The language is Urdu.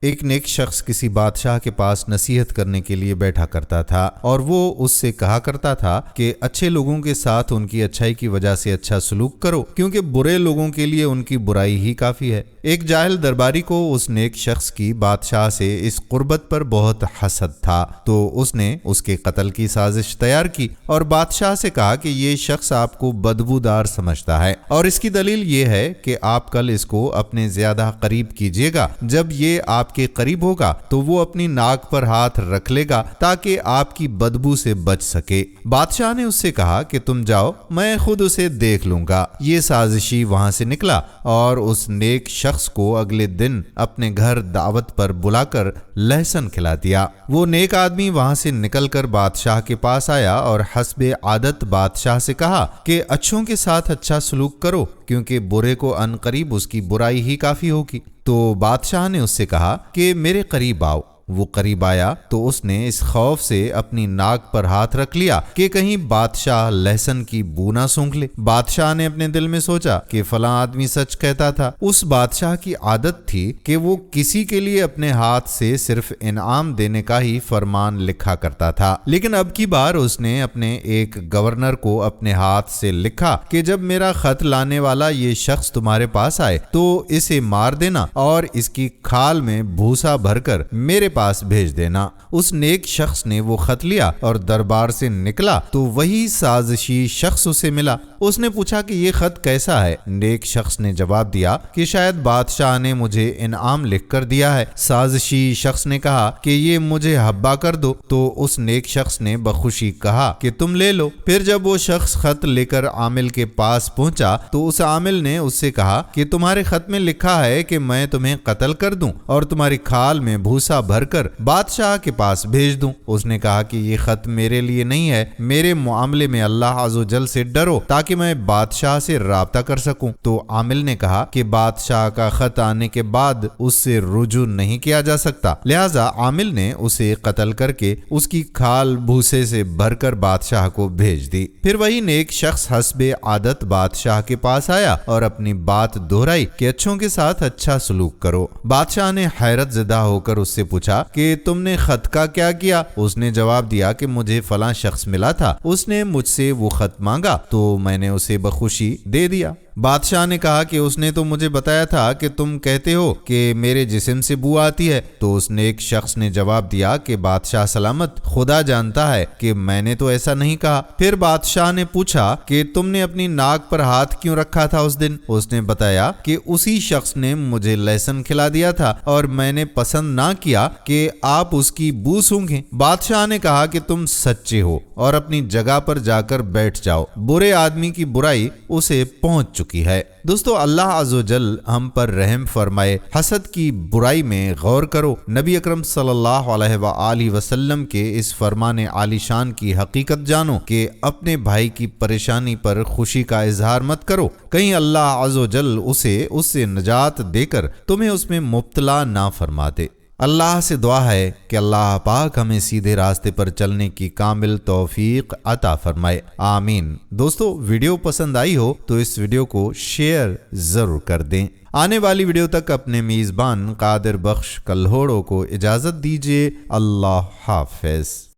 ایک نیک شخص کسی بادشاہ کے پاس نصیحت کرنے کے لیے بیٹھا کرتا تھا اور وہ اس سے کہا کرتا تھا کہ اچھے لوگوں کے ساتھ ان کی اچھائی کی وجہ سے اچھا سلوک کرو، کیونکہ برے لوگوں کے لیے ان کی برائی ہی کافی ہے۔ ایک جاہل درباری کو اس نیک شخص کی بادشاہ سے اس قربت پر بہت حسد تھا، تو اس نے اس کے قتل کی سازش تیار کی اور بادشاہ سے کہا کہ یہ شخص آپ کو بدبودار سمجھتا ہے، اور اس کی دلیل یہ ہے کہ آپ کل اس کو اپنے زیادہ قریب کیجیے گا۔ جب یہ آپ کے قریب ہوگا تو وہ اپنی ناک پر ہاتھ رکھ لے گا تاکہ آپ کی بدبو سے بچ سکے۔ بادشاہ نے اس سے کہا کہ تم جاؤ، میں خود اسے دیکھ لوں گا۔ یہ سازشی وہاں سے نکلا اور اس نیک شخص کو اگلے دن اپنے گھر دعوت پر بلا کر لہسن کھلا دیا۔ وہ نیک آدمی وہاں سے نکل کر بادشاہ کے پاس آیا اور حسب عادت بادشاہ سے کہا کہ اچھوں کے ساتھ اچھا سلوک کرو، کیونکہ برے کو ان قریب اس کی برائی ہی کافی ہوگی۔ تو بادشاہ نے اس سے کہا کہ میرے قریب آؤ۔ وہ قریب آیا تو اس نے اس خوف سے اپنی ناک پر ہاتھ رکھ لیا کہ کہیں بادشاہ لہسن کی بو نہ سونگھ لے۔ بادشاہ نے اپنے دل میں سوچا کہ فلاں آدمی سچ کہتا تھا۔ اس بادشاہ کی عادت تھی کہ وہ کسی کے لیے اپنے ہاتھ سے صرف انعام دینے کا ہی فرمان لکھا کرتا تھا، لیکن اب کی بار اس نے اپنے ایک گورنر کو اپنے ہاتھ سے لکھا کہ جب میرا خط لانے والا یہ شخص تمہارے پاس آئے تو اسے مار دینا اور اس کی کھال میں بھوسا بھر کر میرے پاس بھیج دینا۔ اس نیک شخص نے وہ خط لیا اور دربار سے نکلا تو وہی سازشی شخص اسے ملا۔ اس نے پوچھا کہ یہ خط کیسا ہے؟ نیک شخص نے جواب دیا کہ شاید بادشاہ نے مجھے انعام لکھ کر دیا ہے۔ سازشی شخص نے کہا کہ یہ مجھے حبا کر دو، تو اس نیک شخص نے بخوشی کہا کہ تم لے لو۔ پھر جب وہ شخص خط لے کر عامل کے پاس پہنچا تو اس عامل نے اس سے کہا کہ تمہارے خط میں لکھا ہے کہ میں تمہیں قتل کر دوں اور تمہاری کھال میں بھوسا بھر کر بادشاہ کے پاس بھیج دوں۔ اس نے کہا کہ یہ خط میرے لیے نہیں ہے، میرے معاملے میں اللہ عز و جل سے ڈرو تاکہ میں بادشاہ سے رابطہ کر سکوں۔ تو عامل نے کہا کہ بادشاہ کا خط آنے کے بعد اس سے رجوع نہیں کیا جا سکتا، لہذا عامل نے اسے قتل کر کے اس کی کھال بھوسے سے بھر کر بادشاہ کو بھیج دی۔ پھر وہی نیک شخص حسب عادت بادشاہ کے پاس آیا اور اپنی بات دہرائی کہ اچھوں کے ساتھ اچھا سلوک کرو۔ بادشاہ نے حیرت زدہ ہو کر اس سے پوچھا کہ تم نے خط کا کیا کیا؟ اس نے جواب دیا کہ مجھے فلاں شخص ملا تھا، اس نے مجھ سے وہ خط مانگا تو میں نے اسے بخوشی دے دیا۔ بادشاہ نے کہا کہ اس نے تو مجھے بتایا تھا کہ تم کہتے ہو کہ میرے جسم سے بو آتی ہے۔ تو اس نیک شخص نے جواب دیا کہ بادشاہ سلامت، خدا جانتا ہے کہ میں نے تو ایسا نہیں کہا۔ پھر بادشاہ نے پوچھا کہ تم نے اپنی ناک پر ہاتھ کیوں رکھا تھا اس دن؟ اس نے بتایا کہ اسی شخص نے مجھے لہسن کھلا دیا تھا اور میں نے پسند نہ کیا کہ آپ اس کی بو سونگھیں۔ بادشاہ نے کہا کہ تم سچے ہو اور اپنی جگہ پر جا کر بیٹھ جاؤ، برے آدمی کی برائی اسے پہنچ چکی ہے۔ دوستو، اللہ عز و جل ہم پر رحم فرمائے۔ حسد کی برائی میں غور کرو۔ نبی اکرم صلی اللہ علیہ وآلہ وسلم کے اس فرمان عالی شان کی حقیقت جانو کہ اپنے بھائی کی پریشانی پر خوشی کا اظہار مت کرو، کہیں اللہ عز و جل اسے اس سے نجات دے کر تمہیں اس میں مبتلا نہ فرما دے۔ اللہ سے دعا ہے کہ اللہ پاک ہمیں سیدھے راستے پر چلنے کی کامل توفیق عطا فرمائے، آمین۔ دوستو، ویڈیو پسند آئی ہو تو اس ویڈیو کو شیئر ضرور کر دیں۔ آنے والی ویڈیو تک اپنے میزبان قادر بخش کلہوڑوں کو اجازت دیجیے۔ اللہ حافظ۔